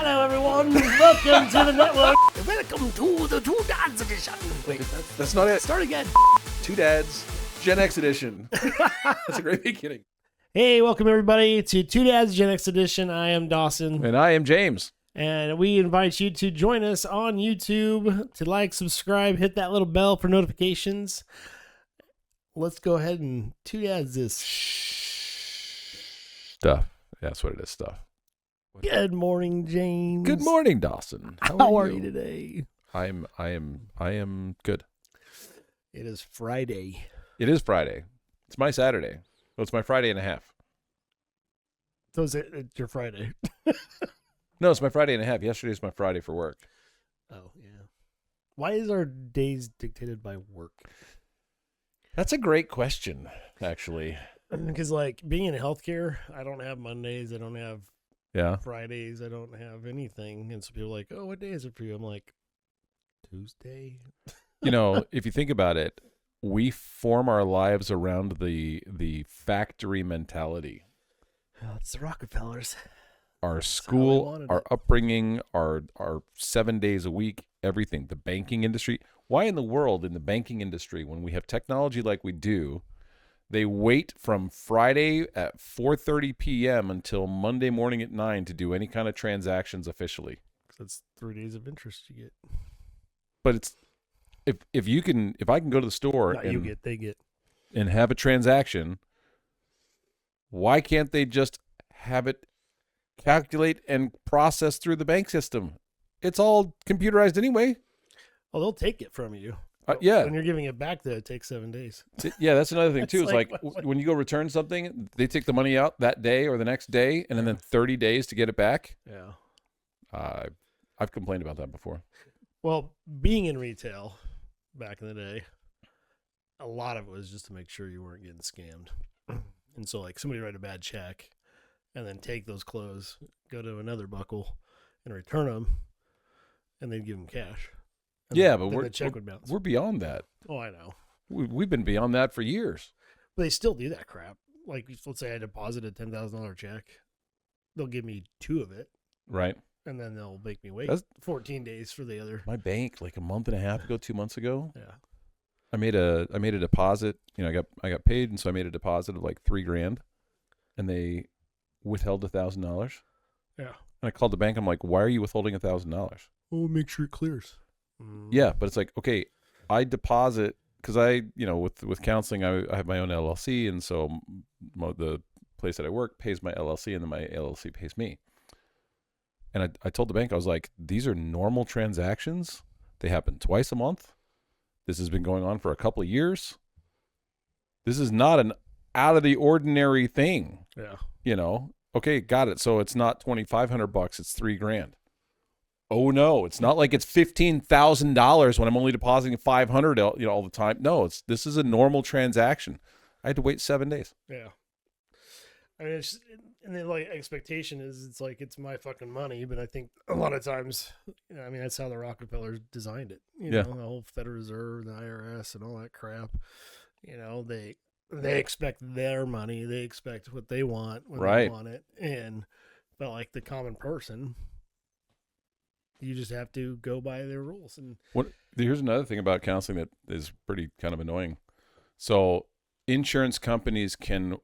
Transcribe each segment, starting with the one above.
Hello, everyone. Welcome to the network. Welcome to the Two Dads edition. Wait, that's not it. Start again. Two Dads, Gen X edition. That's a great beginning. Hey, welcome everybody to Two Dads Gen X edition. I am Dawson. And I am James. And we invite you to join us on YouTube, to like, subscribe, hit that little bell for notifications. Let's go ahead and Two Dads this. Stuff. That's what it is, stuff. Good morning, James. Good morning, Dawson. How are you today? I am good. It is Friday. It is Friday. It's my Saturday. Well, it's my Friday and a half. So it's your Friday. No, it's my Friday and a half. Yesterday's my Friday for work. Oh, yeah. Why is our days dictated by work? That's a great question, actually. Because, like, being in healthcare, I don't have Mondays. I don't have Fridays. I don't have anything. And so people are like, oh, what day is it for you? I'm like, Tuesday. You know, if you think about it, we form our lives around the factory mentality. Well, it's the Rockefellers. Our school, our upbringing, our 7 days a week, everything, the banking industry. Why in the world in the banking industry, when we have technology like we do, they wait from Friday at 4:30 p.m. until Monday morning at 9 to do any kind of transactions officially? That's 3 days of interest you get. But it's if I can go to the store they get and have a transaction, why can't they just have it calculate and process through the bank system? It's all computerized anyway. Oh, they'll take it from you. Yeah. When you're giving it back, though, it takes 7 days. Yeah, that's another thing, too. It's like what? when you go return something, they take the money out that day or the next day, and then 30 days to get it back. Yeah. I've complained about that before. Well, being in retail back in the day, a lot of it was just to make sure you weren't getting scammed. And so, like, somebody write a bad check and then take those clothes, go to another buckle, and return them, and then give them cash. And yeah, then but the check would bounce. We're beyond that. Oh, I know. We've been beyond that for years. But they still do that crap. Like, let's say I deposit a $10,000 check. They'll give me 2 of it. Right. And then they'll make me wait 14 days for the other. My bank, like a month and a half ago, 2 months ago. Yeah. I made a deposit. You know, I got paid, and so I made a deposit of like $3,000, and they withheld $1,000. Yeah. And I called the bank. I'm like, why are you withholding $1,000? We'll make sure it clears. Yeah, but it's like, okay, I deposit because with counseling, I have my own LLC, and so the place that I work pays my LLC, and then my LLC pays me. And I told the bank, I was like, these are normal transactions. They happen twice a month. This has been going on for a couple of years. This is not an out of the ordinary thing. Yeah. You know, okay, got it. So it's not $2,500, it's $3,000. Oh no, it's not like it's $15,000 when I'm only depositing $500, all the time. No, this is a normal transaction. I had to wait 7 days. Yeah. I mean, and then like expectation is it's like it's my fucking money, but I think a lot of times, I mean, that's how the Rockefellers designed it. You know, the whole Federal Reserve, the IRS, and all that crap. You know, they expect their money, they expect what they want when they want it, but like the common person, you just have to go by their rules. And here's another thing about counseling that is pretty kind of annoying. So insurance companies can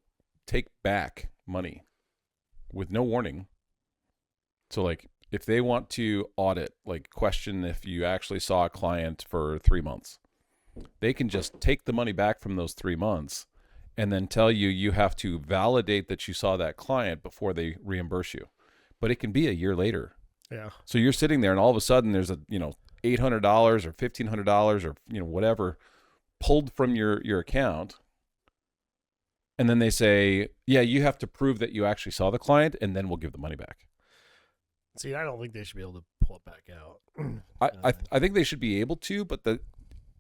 take back money with no warning. So like if they want to audit, like question if you actually saw a client for 3 months, they can just take the money back from those 3 months and then tell you have to validate that you saw that client before they reimburse you. But it can be a year later. Yeah. So you're sitting there and all of a sudden there's a, $800 or $1,500 or, whatever pulled from your account. And then they say, yeah, you have to prove that you actually saw the client, and then we'll give the money back. See, I don't think they should be able to pull it back out. I think they should be able to, but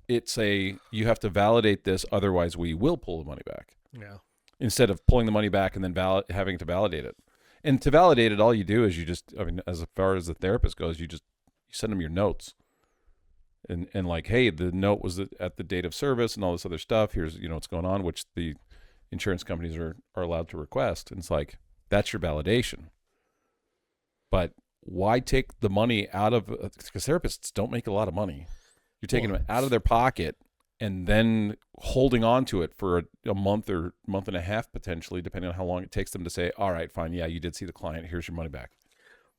you have to validate this, otherwise we will pull the money back. Yeah. Instead of pulling the money back and then having to validate it. And to validate it, all you do is as far as the therapist goes, you send them your notes. And like, hey, the note was at the date of service and all this other stuff. Here's, what's going on, which the insurance companies are allowed to request. And it's like, that's your validation. But why take the money out of, because therapists don't make a lot of money. You're taking them out of their pocket and then holding on to it for a month or month and a half, potentially, depending on how long it takes them to say, all right, fine. Yeah, you did see the client. Here's your money back.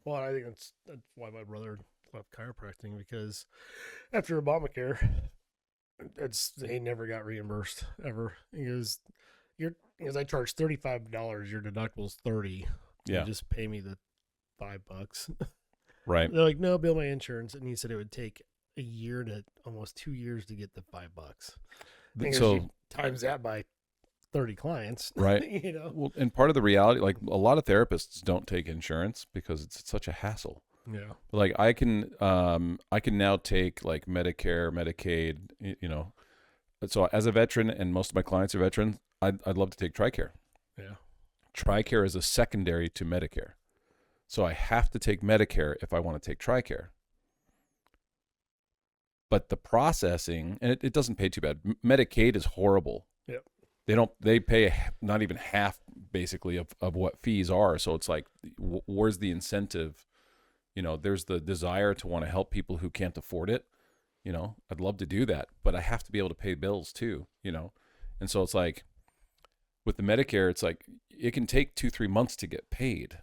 Well, I think that's why my brother left chiropractic, because after Obamacare, he never got reimbursed ever. Because I charge $35, your deductible's $30. Yeah. You just pay me the $5. Right. They're like, no, bill my insurance, and he said it would take a year to almost 2 years to get the $5. So times that by 30 clients, right? Well, and part of the reality, like a lot of therapists don't take insurance because it's such a hassle. Yeah. Like I can now take like Medicare, Medicaid, So as a veteran, and most of my clients are veterans, I'd love to take TRICARE. Yeah. TRICARE is a secondary to Medicare. So I have to take Medicare if I want to take TRICARE. But the processing, and it doesn't pay too bad. Medicaid is horrible. Yep. They pay not even half basically of what fees are. So it's like, where's the incentive? There's the desire to want to help people who can't afford it. I'd love to do that, but I have to be able to pay bills too, And so it's like with the Medicare, it's like it can take 2-3 months to get paid.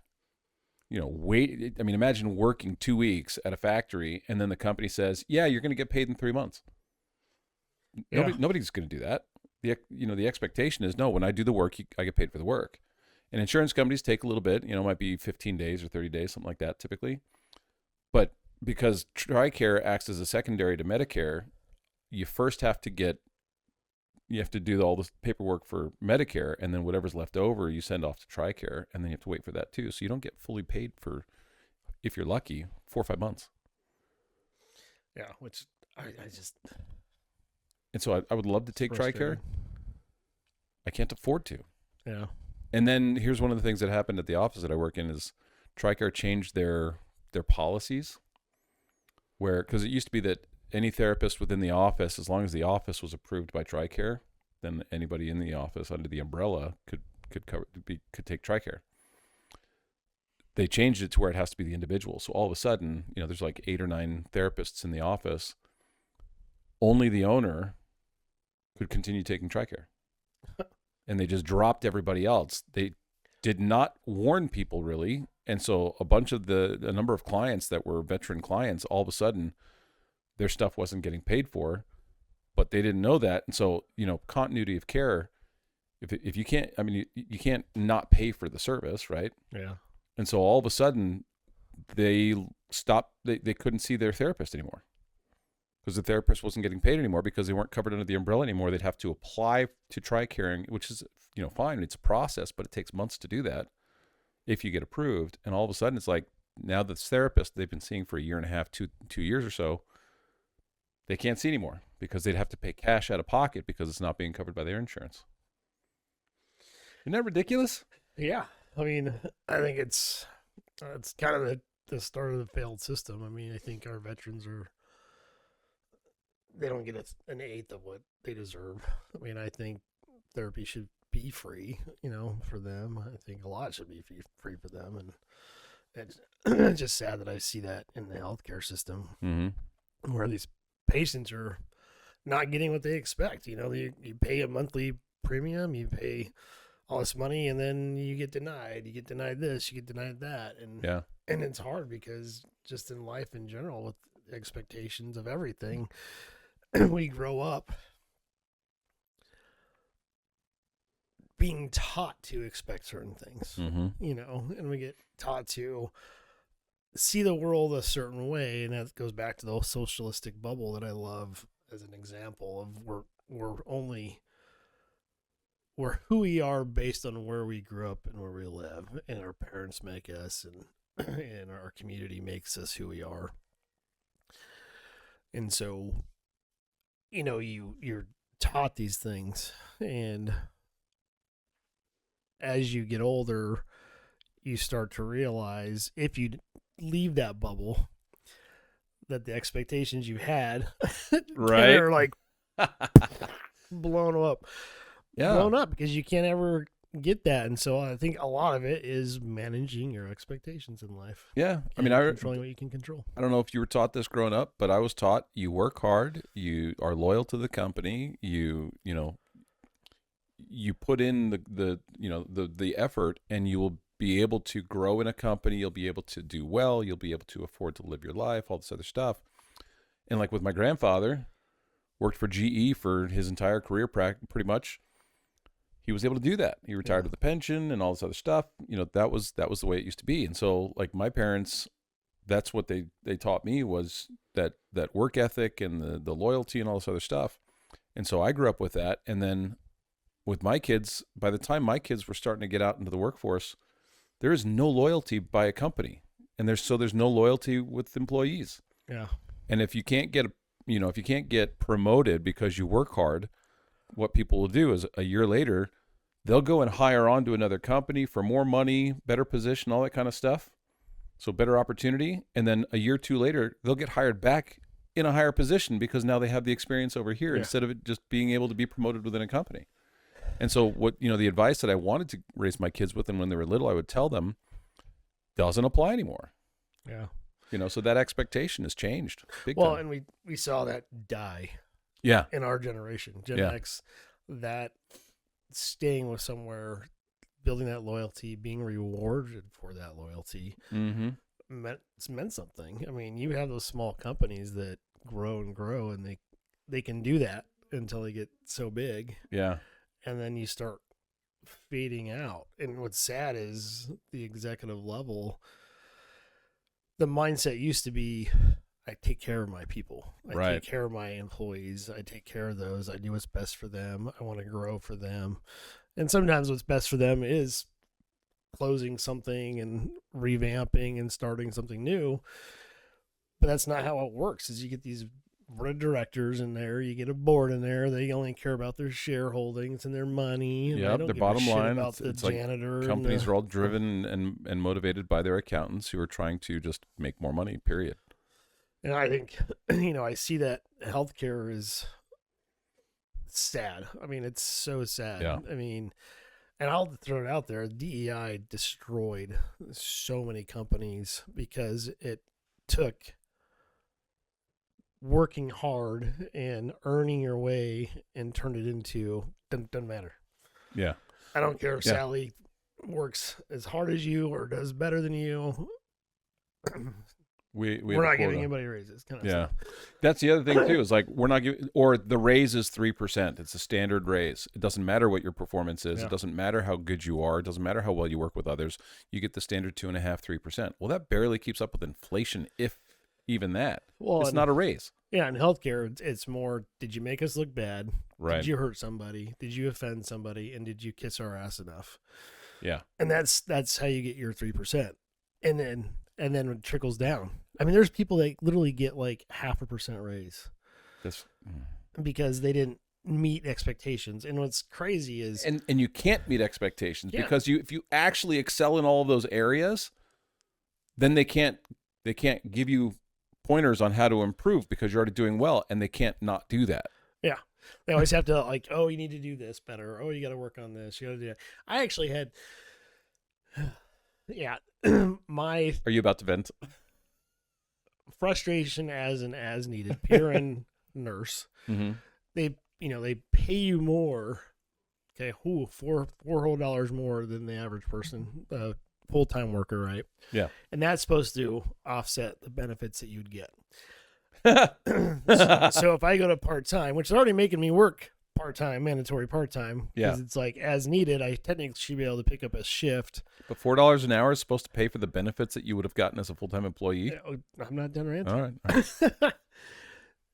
Imagine working 2 weeks at a factory and then the company says, yeah, you're going to get paid in 3 months. Yeah. Nobody's going to do that. The expectation is, no, when I do the work, I get paid for the work. And insurance companies take a little bit, it might be 15 days or 30 days, something like that typically. But because TRICARE acts as a secondary to Medicare, you have to do all this paperwork for Medicare, and then whatever's left over, you send off to TRICARE, and then you have to wait for that too. So you don't get fully paid for, if you're lucky, 4 or 5 months. Yeah, which I just... And so I would love to take TRICARE. I can't afford to. Yeah. And then here's one of the things that happened at the office that I work in is TRICARE changed their policies, because it used to be that any therapist within the office, as long as the office was approved by TRICARE, then anybody in the office under the umbrella could take TRICARE. They changed it to where it has to be the individual. So all of a sudden, there's like 8 or 9 therapists in the office. Only the owner could continue taking TRICARE. And they just dropped everybody else. They did not warn people really. And so a number of clients that were veteran clients, all of a sudden their stuff wasn't getting paid for, but they didn't know that. And so, continuity of care, if you can't, you can't not pay for the service, right? Yeah. And so all of a sudden they stopped, they couldn't see their therapist anymore because the therapist wasn't getting paid anymore because they weren't covered under the umbrella anymore. They'd have to apply to TRICARE, which is, fine. It's a process, but it takes months to do that if you get approved. And all of a sudden it's like, now this therapist they've been seeing for a year and a half, 2 years or so, they can't see anymore because they'd have to pay cash out of pocket because it's not being covered by their insurance. Isn't that ridiculous? Yeah. I think it's kind of the start of the failed system. I think our veterans they don't get an eighth of what they deserve. I think therapy should be free, for them. I think a lot should be free for them. And it's just sad that I see that in the healthcare system, where these patients are not getting what they expect. You pay a monthly premium, you pay all this money, and then you get denied. You get denied this, you get denied that. And it's hard because just in life in general, with expectations of everything, we grow up being taught to expect certain things, and we get taught to see the world a certain way. And that goes back to the socialistic bubble that I love as an example of we're who we are based on where we grew up and where we live, and our parents make us, and our community makes us who we are. And so, you're taught these things, and as you get older, you start to realize if you leave that bubble, that the expectations you had right are like blown up. Yeah. Blown up because you can't ever get that. And so I think a lot of it is managing your expectations in life. Yeah. I And mean, controlling what you can control. I don't know if you were taught this growing up, but I was taught you work hard, you are loyal to the company, you know, you put in the effort, and you will be able to grow in a company. You'll be able to do well. You'll be able to afford to live your life, all this other stuff. And like with my grandfather, worked for GE for his entire career, pretty much. He was able to do that. He retired with a pension and all this other stuff. You know, that was the way it used to be. And so, like, my parents, that's what they taught me, was that work ethic and the loyalty and all this other stuff. And so I grew up with that. And then with my kids, by the time my kids were starting to get out into the workforce, there is no loyalty by a company, and there's no loyalty with employees. Yeah. And if you can't get promoted because you work hard, what people will do is a year later, they'll go and hire on to another company for more money, better position, all that kind of stuff. So better opportunity. And then a year or two later, they'll get hired back in a higher position because now they have the experience over here instead of it just being able to be promoted within a company. And so the advice that I wanted to raise my kids with, and when they were little, I would tell them, doesn't apply anymore. Yeah. So that expectation has changed big Well, time. and we saw that die. Yeah. In our generation, Gen X, that staying with somewhere, building that loyalty, being rewarded for that loyalty, meant something. I mean, you have those small companies that grow and grow, and they can do that until they get so big. Yeah. And then you start fading out. And what's sad is the executive level, the mindset used to be, I take care of my people. I take care of my employees. I take care of those. I do what's best for them. I want to grow for them. And sometimes what's best for them is closing something and revamping and starting something new. But that's not how it works. Is you get these board of directors in there, you get a board in there, they only care about their shareholdings and their money. And their bottom line. About the janitor. Like companies are all driven and motivated by their accountants who are trying to just make more money, period. And I think, I see that healthcare is sad. I mean, it's so sad. Yeah. I mean, and I'll throw it out there, DEI destroyed so many companies because it took working hard and earning your way and turned it into, doesn't matter. Yeah. I don't care if Sally works as hard as you or does better than you. We're not giving anybody raises. Kind of stuff. That's the other thing too, is like, we're not giving, or the raise is 3%. It's a standard raise. It doesn't matter what your performance is. It doesn't matter how good you are. It doesn't matter how well you work with others. You get the standard 2.5%, 3%. Well, that barely keeps up with inflation, if even that. Well, it's not a raise. Yeah, in healthcare, it's more, did you make us look bad? Right. Did you hurt somebody? Did you offend somebody? And did you kiss our ass enough? Yeah. And that's how you get your 3%. And then it trickles down. I mean, there's people that literally get like 0.5% raise. Because they didn't meet expectations. And what's crazy is, and you can't meet expectations because if you actually excel in all of those areas, then they can't give you pointers on how to improve because you're already doing well, and they can't not do that. Yeah. They always have to, like, oh, you need to do this better. Oh, you got to work on this. You got to do that. I actually had, Are you about to vent? Frustration as an as needed PRN nurse. Mm-hmm. They pay you more. Okay, $4 whole more than the average person, full-time worker, right? Yeah. And that's supposed to offset the benefits that you'd get. So if I go to part-time, which is already making me work part-time, mandatory part-time, because it's like as needed, I technically should be able to pick up a shift. But $4 an hour is supposed to pay for the benefits that you would have gotten as a full-time employee? I'm not done ranting. All right.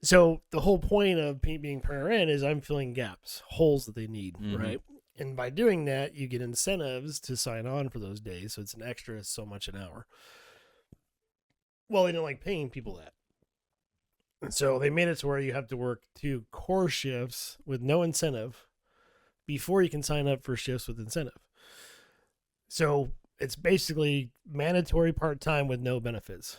So the whole point of being PRN is I'm filling gaps, holes that they need, right? And by doing that, you get incentives to sign on for those days. So it's an extra so much an hour. Well, they didn't like paying people that. And so they made it to where you have to work 2 core shifts with no incentive before you can sign up for shifts with incentive. So it's basically mandatory part-time with no benefits.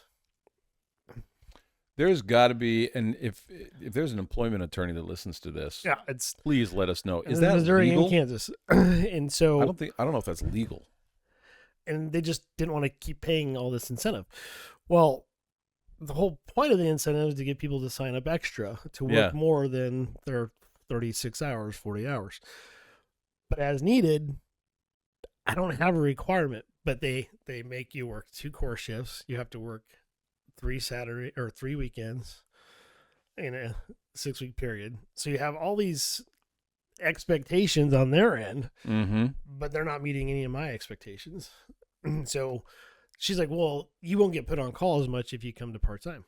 There's got to be, and if there's an employment attorney that listens to this, Yeah, it's please let us know. Is that Missouri legal? and Kansas, and so I don't know if that's legal. and they just didn't want to keep paying all this incentive. Well, the whole point of the incentive is to get people to sign up extra to work more than their 36 hours, 40 hours. But as needed, I don't have a requirement, but they make you work 2 core shifts. You have to work 3 weekends in a 6-week period. So you have all these expectations on their end, but they're not meeting any of my expectations. So she's like, well, you won't get put on call as much if you come to part-time.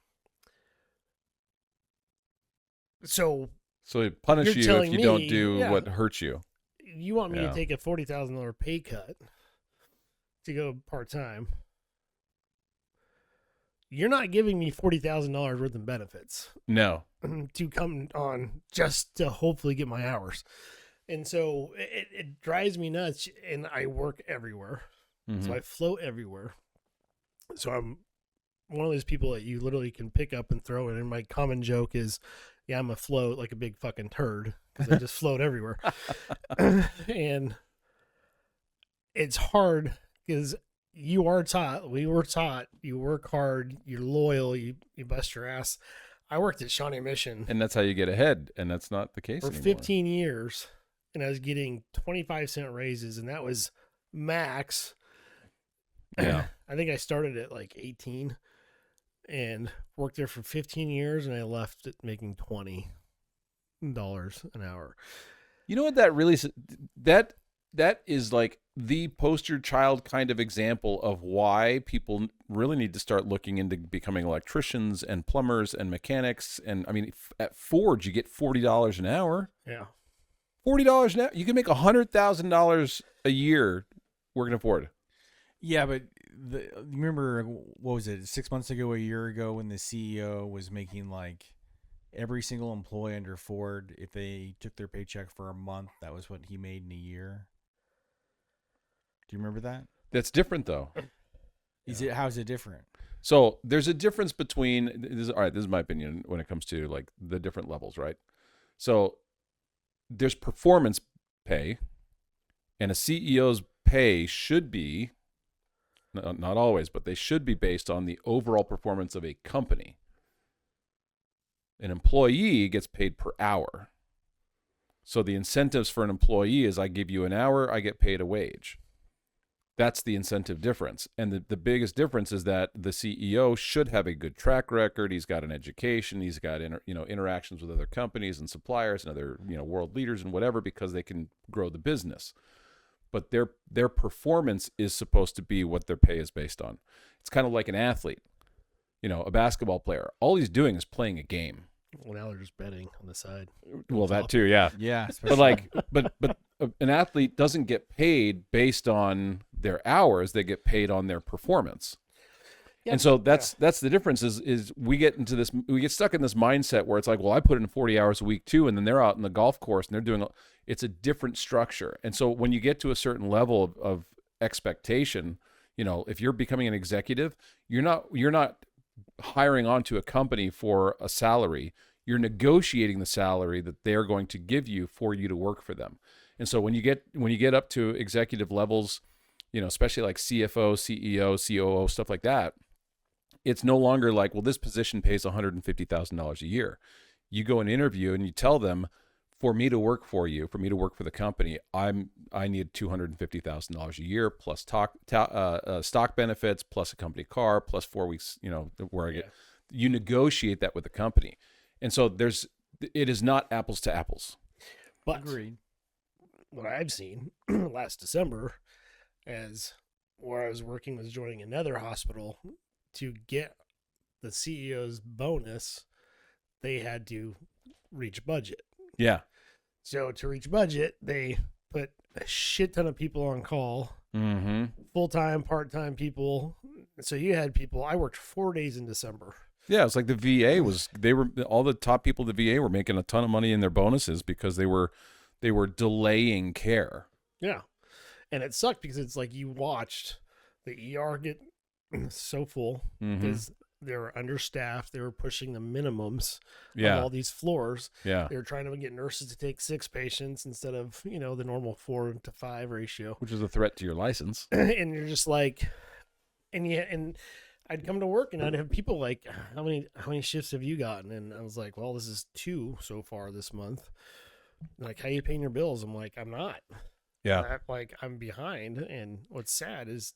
So they punish you if you don't do what hurts you. You want me to take a $40,000 pay cut to go part-time. You're not giving me $40,000 worth of benefits. No. To come on just to hopefully get my hours. And so it drives me nuts, and I work everywhere. So I float everywhere. So I'm one of those people that you literally can pick up and throw in. And my common joke is, yeah, I'm a float like a big fucking turd because I just float everywhere. And it's hard because we were taught, you work hard, you're loyal, you bust your ass. I worked at Shawnee Mission. And that's how you get ahead. And that's not the case for anymore. 15 years. And I was getting 25-cent raises, and that was max. Yeah. I think I started at like 18 and worked there for 15 years, and I left it making $20 an hour. You know what that really that is like the poster child kind of example of why people really need to start looking into becoming electricians and plumbers and mechanics. And I mean, at Ford, you get $40 an hour. Yeah. $40 an hour. You can make $100,000 a year working at Ford. Yeah, but remember, what was it, 6 months ago, a year ago, when the CEO was making like every single employee under Ford, if they took their paycheck for a month, that was what he made in a year. Do you remember that? That's different, though. How is it different? So there's a difference between this. All right, this is my opinion when it comes to like the different levels, right? So there's performance pay, and a CEO's pay should be, not always, but they should be based on the overall performance of a company. An employee gets paid per hour. So the incentives for an employee is I give you an hour, I get paid a wage. That's the incentive difference. And the biggest difference is that the CEO should have a good track record. He's got an education. He's got interactions with other companies and suppliers and other world leaders and whatever, because they can grow the business. But their performance is supposed to be what their pay is based on. It's kind of like an athlete, a basketball player. All he's doing is playing a game. Well, now they're just betting on the side. Well, that too, yeah. Yeah. But an athlete doesn't get paid based on their hours. They get paid on their performance. Yep. And so that's the difference is we get stuck in this mindset where it's like, well, I put in 40 hours a week too. And then they're out in the golf course and they're doing, it's a different structure. And so when you get to a certain level of expectation, if you're becoming an executive, you're not hiring onto a company for a salary. You're negotiating the salary that they're going to give you for you to work for them. And so when you get up to executive levels, especially like CFO, CEO, COO, stuff like that, it's no longer like, well, this position pays $150,000 a year. You go and interview and you tell them, for me to work for you, for me to work for the company, I need $250,000 a year plus stock benefits, plus a company car, plus 4 weeks, where I get. You negotiate that with the company, and so it is not apples to apples. But agreed. What I've seen last December, as where I was working, was joining another hospital to get the CEO's bonus. They had to reach budget. Yeah. So to reach budget, they put a shit ton of people on call, full-time, part-time people. So you had people, I worked 4 days in December. Yeah, it's like the VA all the top people at the VA were making a ton of money in their bonuses because they were delaying care. Yeah. And it sucked because it's like you watched the ER get so full because they were understaffed. They were pushing the minimums Yeah. of all these floors. Yeah. They were trying to get nurses to take 6 patients instead of, the normal 4-to-5 ratio. Which is a threat to your license. And you're just like, and I'd come to work and I'd have people like, how many shifts have you gotten? And I was like, well, this is 2 so far this month. Like, how you paying your bills? I'm like, I'm not. Yeah. I'm behind. And what's sad is,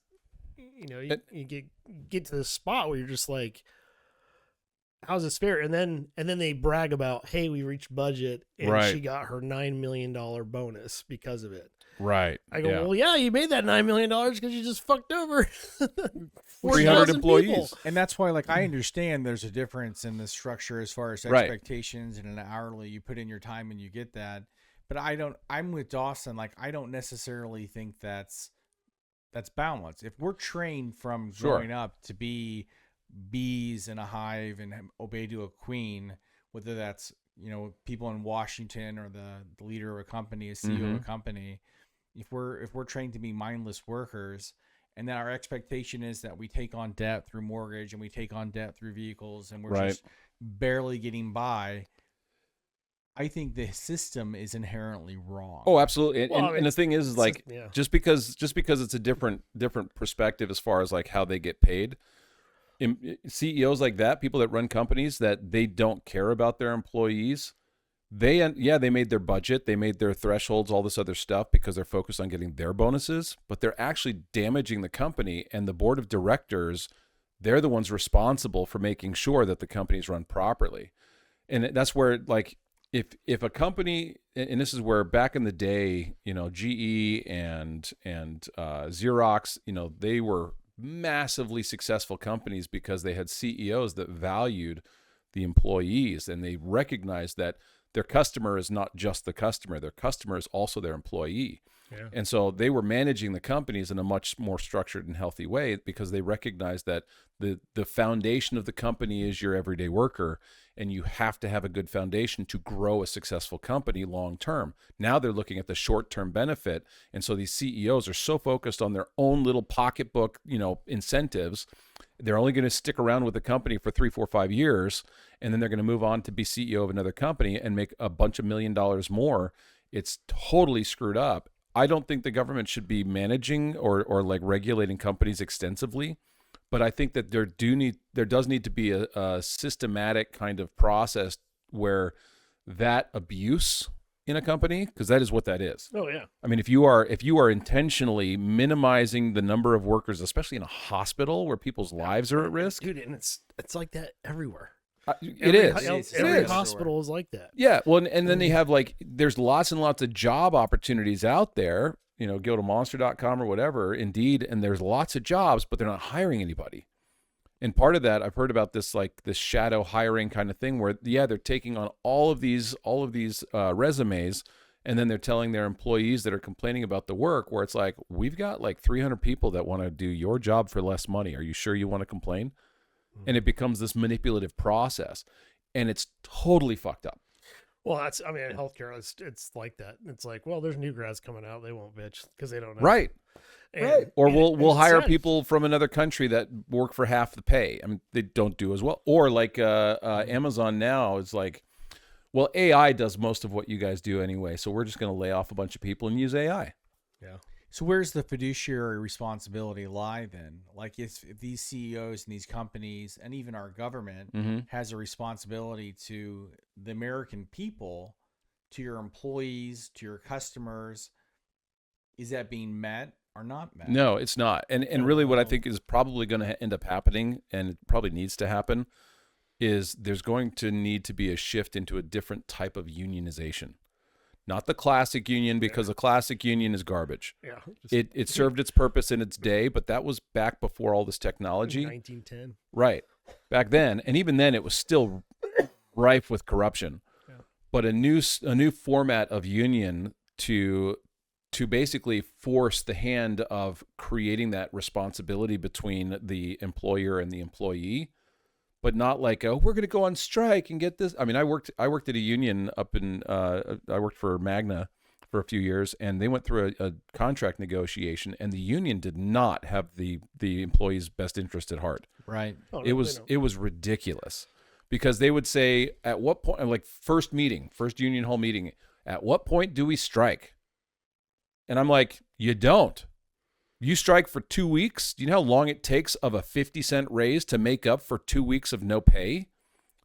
you get to the spot where you're just like, how's this fair? And then they brag about, hey, we reached budget, and Right. she got her $9 million bonus because of it. Right. I go, well, yeah, you made that $9 million because you just fucked over 300 employees. people. And that's why, like, I understand there's a difference in the structure as far as Right. expectations and an hourly. You put in your time and you get that. But I'm with Dawson. Like, I don't necessarily think that's balance. If we're trained from Sure. growing up to be bees in a hive and obey to a queen, whether that's, people in Washington or the leader of a company, a CEO of a company, if we're trained to be mindless workers, and then our expectation is that we take on debt through mortgage and we take on debt through vehicles and we're Right. just barely getting by, I think the system is inherently wrong. Oh, absolutely. And, Well, I mean, and the thing is like, yeah. just because it's a different perspective as far as like how they get paid. CEOs like that, people that run companies that they don't care about their employees, they made their budget, they made their thresholds, all this other stuff because they're focused on getting their bonuses, but they're actually damaging the company, and the board of directors, they're the ones responsible for making sure that the company's run properly. And that's where, like, if a company, and this is where back in the day, GE and Xerox, they were massively successful companies because they had CEOs that valued the employees, and they recognized that their customer is not just the customer, their customer is also their employee. Yeah. And so they were managing the companies in a much more structured and healthy way because they recognized that the foundation of the company is your everyday worker, and you have to have a good foundation to grow a successful company long term. Now they're looking at the short-term benefit, and so these CEOs are so focused on their own little pocketbook, incentives. They're only going to stick around with the company for 3, 4, 5 years, and then they're going to move on to be CEO of another company and make a bunch of $1 million more. It's totally screwed up. I don't think the government should be managing or like regulating companies extensively, but I think that there does need to be a systematic kind of process where that abuse in a company, because that is what that is. Oh yeah. I mean, if you are intentionally minimizing the number of workers, especially in a hospital where people's lives are at risk, Dude, and it's like that everywhere. Every Every hospital is like that. Yeah, well, and then they have there's lots and lots of job opportunities out there. Go to monster.com or whatever, Indeed, and there's lots of jobs, but they're not hiring anybody. And part of that, I've heard about this shadow hiring kind of thing where they're taking on all of these resumes, and then they're telling their employees that are complaining about the work where it's like, we've got 300 people that want to do your job for less money. Are you sure you want to complain? And it becomes this manipulative process, and it's totally fucked up. Well, in healthcare, it's like that. It's like, well, there's new grads coming out. They won't bitch because they don't know. Right. And, Or and we'll it's hire sad. people from another country that work for half the pay. I mean, they don't do as well. Or Amazon now is like, well, AI does most of what you guys do anyway, so we're just going to lay off a bunch of people and use AI. Yeah. So where's the fiduciary responsibility lie then? Like if these CEOs and these companies and even our government has a responsibility to the American people, to your employees, to your customers, is that being met or not met? No, it's not. And really what I think is probably going to end up happening, and it probably needs to happen, is there's going to need to be a shift into a different type of unionization. Not the classic union, because the classic union is garbage. Yeah. It served its purpose in its day, but that was back before all this technology. 1910. Right. Back then, and even then it was still rife with corruption. Yeah. But a new format of union to basically force the hand of creating that responsibility between the employer and the employee, but not like, oh, we're going to go on strike and get this. I mean, I worked at a union up in I worked for Magna for a few years, and they went through a contract negotiation, and the union did not have the employee's best interest at heart. Right. Oh, It was ridiculous, because they would say, at what point, like first union hall meeting, at what point do we strike? And I'm like, you don't. You strike for 2 weeks. Do you know how long it takes of a 50-cent raise to make up for 2 weeks of no pay?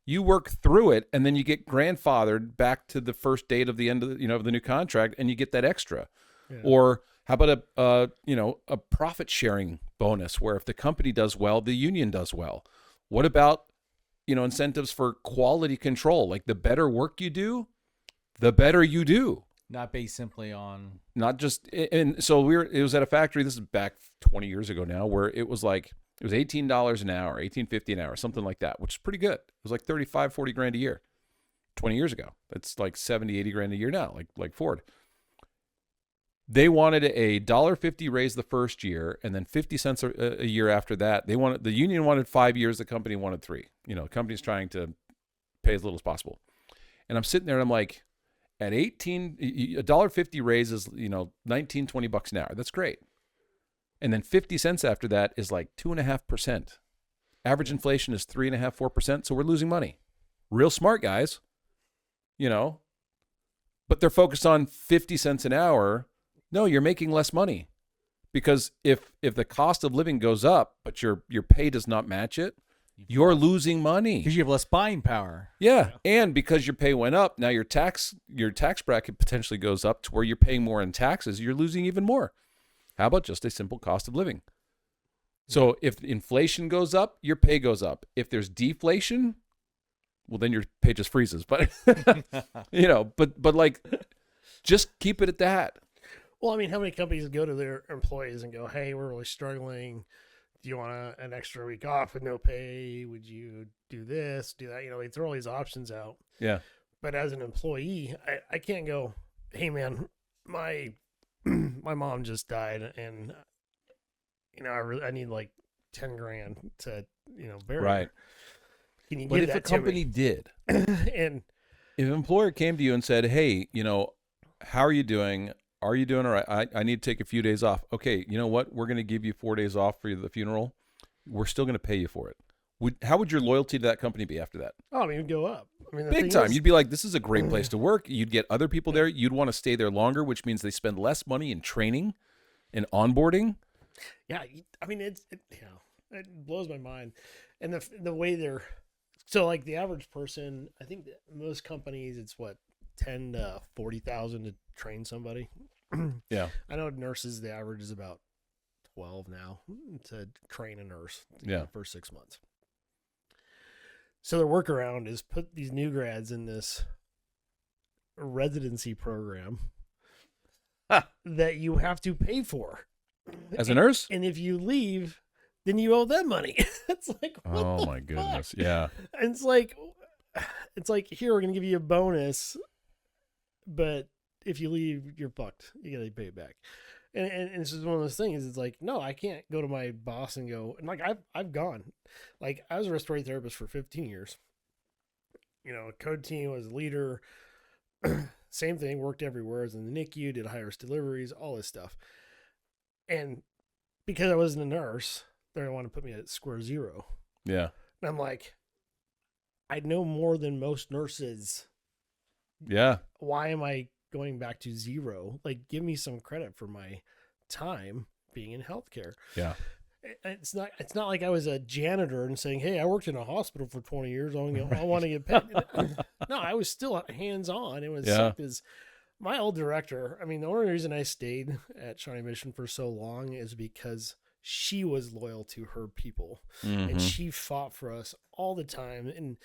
You work through it, and then you get grandfathered back to the first date of the end of the new contract, and you get that extra. Yeah. Or how about a profit sharing bonus, where if the company does well, the union does well? What about incentives for quality control? Like, the better work you do, the better you do. Not based simply on, not just, and so it was at a factory, this is back 20 years ago now, where it was $18 an hour, $18.50 an hour, something like that, which is pretty good. It was like 35, 40 grand a year 20 years ago. It's like 70, 80 grand a year now, like Ford. They wanted a $1.50 raise the first year, and then 50 cents a year after that. The union wanted 5 years, the company wanted 3. The company's trying to pay as little as possible. And I'm sitting there and I'm like, at 18, $1.50 raise is, $19-20 an hour. That's great. And then 50 cents after that is like 2.5%. Average inflation is 3.5-4%. So we're losing money. Real smart guys, but they're focused on 50 cents an hour. No, you're making less money, because if the cost of living goes up, but your pay does not match it, you're losing money because you have less buying power. Yeah. And because your pay went up, now your tax bracket potentially goes up to where you're paying more in taxes. You're losing even more. How about just a simple cost of living? So if inflation goes up, your pay goes up. If there's deflation, well, then your pay just freezes. But but like, just keep it at that. Well, I mean, how many companies go to their employees and go, "Hey, we're really struggling. Do you want an extra week off with no pay? Would you do this, do that?" They throw all these options out. Yeah. But as an employee, I can't go, "Hey, man, my mom just died, and I need like 10 grand to bury her." Right. Can you but give if that a company did, and if an employer came to you and said, "Hey, how are you doing? Are you doing all right? I need to take a few days off." Okay, you know what? We're going to give you 4 days off for the funeral. We're still going to pay you for it. How would your loyalty to that company be after that? Oh, I mean, it'd go up. I mean, big time. You'd be like, this is a great place to work. You'd get other people there. You'd want to stay there longer, which means they spend less money in training and onboarding. Yeah, I mean, it blows my mind. And the way they're, so like the average person, I think that most companies, it's what, 10 to 40,000 to train somebody. Yeah. I know nurses, the average is about 12 now to train a nurse for 6 months. So their workaround is put these new grads in this residency program that you have to pay for. As a nurse? And if you leave, then you owe them money. It's like, oh my goodness. Yeah. And it's like, here, we're going to give you a bonus, but if you leave, you're fucked. You got to pay it back. And it's just one of those things. It's like, no, I can't go to my boss and go, and like, I've gone, like, I was a respiratory therapist for 15 years. Code team, was leader, same thing, worked everywhere. I was in the NICU, did high-risk deliveries, all this stuff. And because I wasn't a nurse, they want to put me at square zero. Yeah. And I'm like, I know more than most nurses. Yeah. Why am I going back to zero? Like, give me some credit for my time being in healthcare. Yeah. It's not like I was a janitor and saying, "Hey, I worked in a hospital for 20 years. I want to get paid." No, I was still hands-on. It was because my old director, I mean, the only reason I stayed at Shawnee Mission for so long is because she was loyal to her people, and she fought for us all the time. And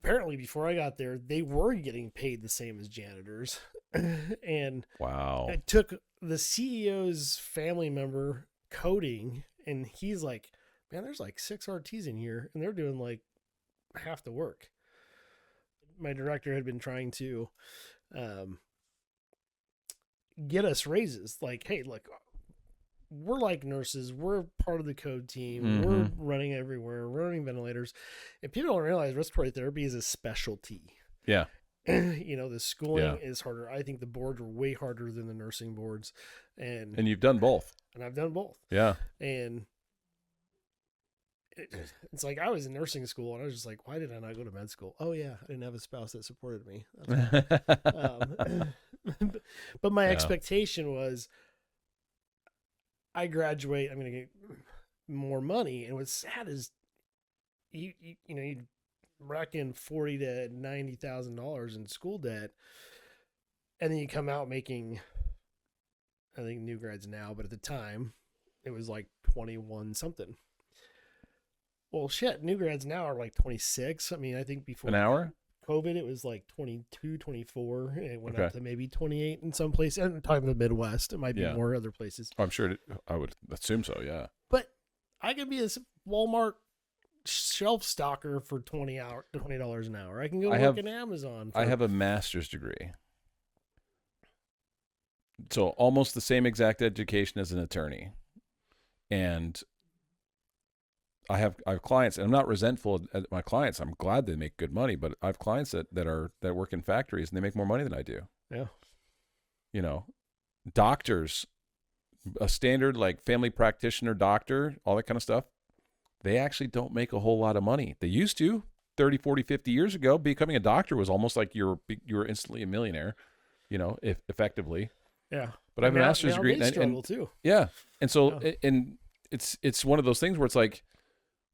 apparently before I got there, they were getting paid the same as janitors. And wow, it took the CEO's family member coding, and he's like, "Man, there's like 6 RTs in here, and they're doing like half the work." My director had been trying to get us raises. Like, "Hey, look, we're like nurses. We're part of the code team. We're running everywhere. We're running ventilators." And people don't realize respiratory therapy is a specialty. Yeah. The schooling is harder. I think the boards are way harder than the nursing boards, and you've done both. And I've done both. Yeah. And it's like I was in nursing school, and I was just like, why did I not go to med school? Oh yeah, I didn't have a spouse that supported me. But my expectation was, I graduate, I'm going to get more money. And what's sad is, you rack in $40,000 to $90,000 in school debt, and then you come out making, I think new grads now, but at the time it was like 21 something. Well, shit, new grads now are like 26. I mean, I think before an hour COVID, it was like 22, 24. And it went up to maybe 28 in some places. I'm talking the Midwest. It might be more other places. I'm sure. I would assume so. Yeah. But I could be a Walmart shelf stocker for $20 an hour. I can go work in Amazon. I have a master's degree. So almost the same exact education as an attorney. And I have clients, and I'm not resentful at my clients. I'm glad they make good money, but I have clients that work in factories and they make more money than I do. Yeah. Doctors, a standard like family practitioner doctor, all that kind of stuff, they actually don't make a whole lot of money. They used to 30, 40, 50 years ago. Becoming a doctor was almost like you were instantly a millionaire, if effectively. Yeah. But I have a master's degree. They struggle too. Yeah. And so, and it's one of those things where it's like,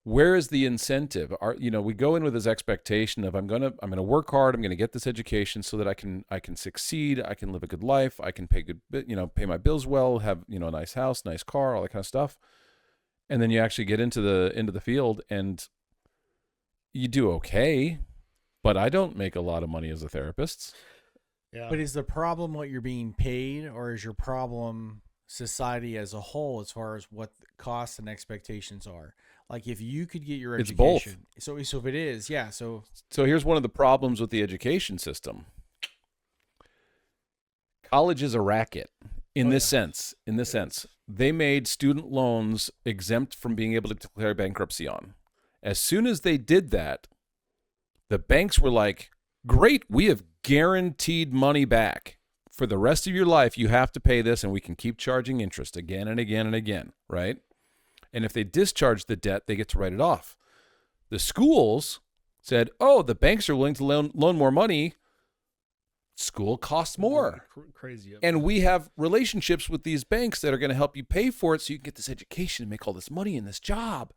where is the incentive? We go in with this expectation of I'm gonna work hard. I'm gonna get this education so that I can succeed. I can live a good life. I can pay pay my bills well. Have a nice house, nice car, all that kind of stuff. And then you actually get into the field and you do okay, but I don't make a lot of money as a therapist. Yeah. But is the problem what you're being paid, or is your problem society as a whole as far as what the costs and expectations are? Like if you could get your education. It's both. So if it is, yeah. So here's one of the problems with the education system. College is a racket in this sense. In this sense, they made student loans exempt from being able to declare bankruptcy on. As soon as they did that, the banks were like, great, we have guaranteed money back. For the rest of your life, you have to pay this, and we can keep charging interest again and again and again, right? And if they discharge the debt, they get to write it off. The schools said, oh, the banks are willing to loan more money. School costs more. Crazy. And we have relationships with these banks that are going to help you pay for it so you can get this education and make all this money in this job.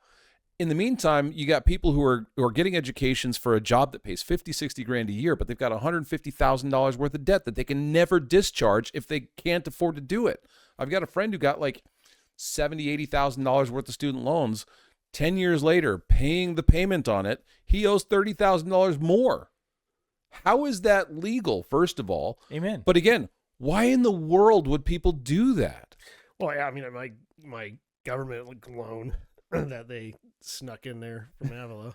In the meantime, you got people who are getting educations for a job that pays 50, 60 grand a year, but they've got $150,000 worth of debt that they can never discharge if they can't afford to do it. I've got a friend who got like $70,000, $80,000 worth of student loans. 10 years later, paying the payment on it, he owes $30,000 more. How is that legal, first of all? Amen. But again, why in the world would people do that? Well, yeah, I mean, my government loan that they snuck in there from Avila.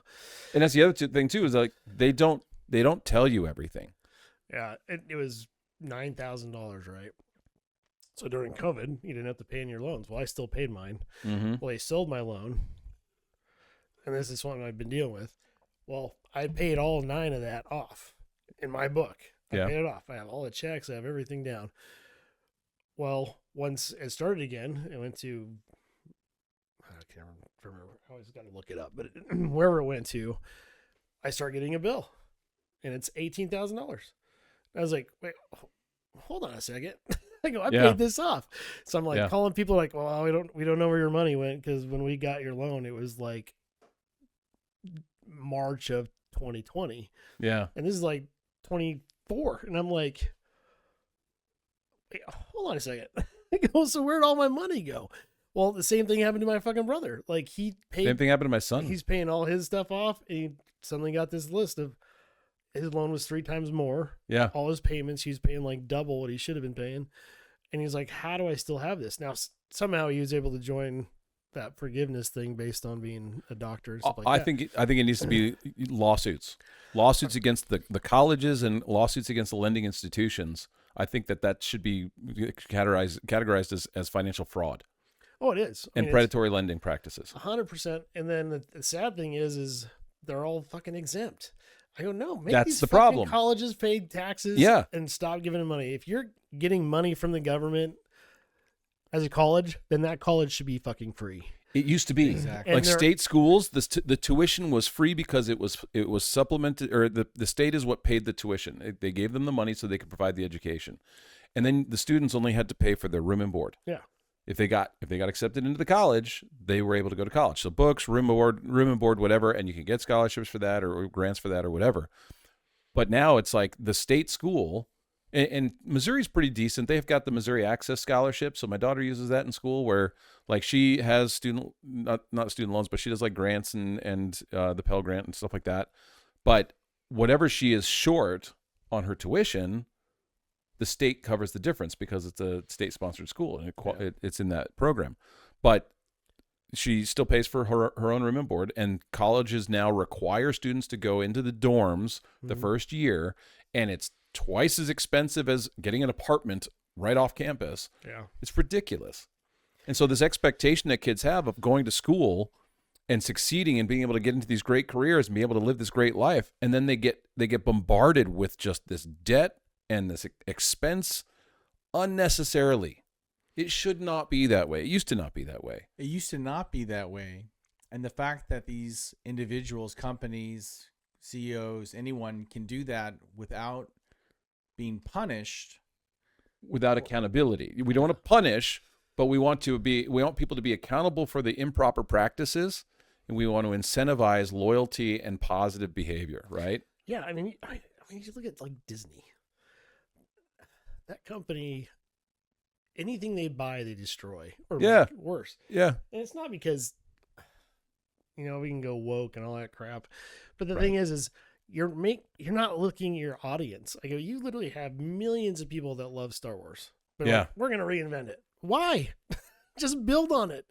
And that's the other thing too, is like they don't tell you everything. Yeah, it was $9,000, right? So during COVID, you didn't have to pay in your loans. Well, I still paid mine. Mm-hmm. Well, they sold my loan, and this is something I've been dealing with. Well, I paid all 9 of that off in my book. I paid it off. I have all the checks. I have everything down. Well, once it started again, it went to, I can't remember. I always got to look it up. But wherever it went to, I start getting a bill, and it's $18,000. I was like, wait, hold on a second. I go, I paid this off. So I'm like calling people like, well, we don't know where your money went, because when we got your loan, it was like March of 2020. Yeah. And this is like 24. And I'm like, wait, hold on a second. I go, so where'd all my money go? Well, the same thing happened to my fucking brother. Like he paid. Same thing happened to my son. He's paying all his stuff off, and he suddenly got this list of his loan was 3 times more. Yeah. All his payments, he's paying like double what he should have been paying. And he's like, how do I still have this? Now, somehow he was able to join that forgiveness thing based on being a doctor and stuff like that. I think it needs to be lawsuits against the colleges and lawsuits against the lending institutions. I think that should be categorized as financial fraud. Oh, it is. And predatory lending practices. 100%. And then the sad thing is they're all fucking exempt. I go, no, make That's these the fucking problem. colleges pay taxes Yeah. and stop giving them money. If you're getting money from the government as a college, then that college should be fucking free. It used to be Exactly. like And state schools. The tuition was free because it was supplemented, or the state is what paid the tuition. They gave them the money so they could provide the education, and then the students only had to pay for their room and board. Yeah. If they got accepted into the college, they were able to go to college. So books, room and board, whatever, and you can get scholarships for that or grants for that or whatever. But now it's like the state school. And Missouri's pretty decent. They've got the Missouri Access Scholarship. So my daughter uses that in school where like she has not student loans, but she does like grants and the Pell Grant and stuff like that. But whatever she is short on her tuition, the state covers the difference because it's a state sponsored school and it's in that program. But she still pays for her own room and board, and colleges now require students to go into the dorms the first year, and it's twice as expensive as getting an apartment right off campus. Yeah. It's ridiculous. And so this expectation that kids have of going to school and succeeding and being able to get into these great careers and be able to live this great life, and then they get bombarded with just this debt and this expense unnecessarily. It should not be that way. It used to not be that way. It used to not be that way. And the fact that these individuals, companies, CEOs, anyone can do that without being punished. Without accountability. We don't want to punish, but we want people to be accountable for the improper practices, and we want to incentivize loyalty and positive behavior, right? Yeah. I mean, you look at like Disney. That company, anything they buy, they destroy or make worse. Yeah. And it's not because, we can go woke and all that crap. But the thing is you're not looking at your audience. Like you literally have millions of people that love Star Wars. But like, we're going to reinvent it. Why? Just build on it.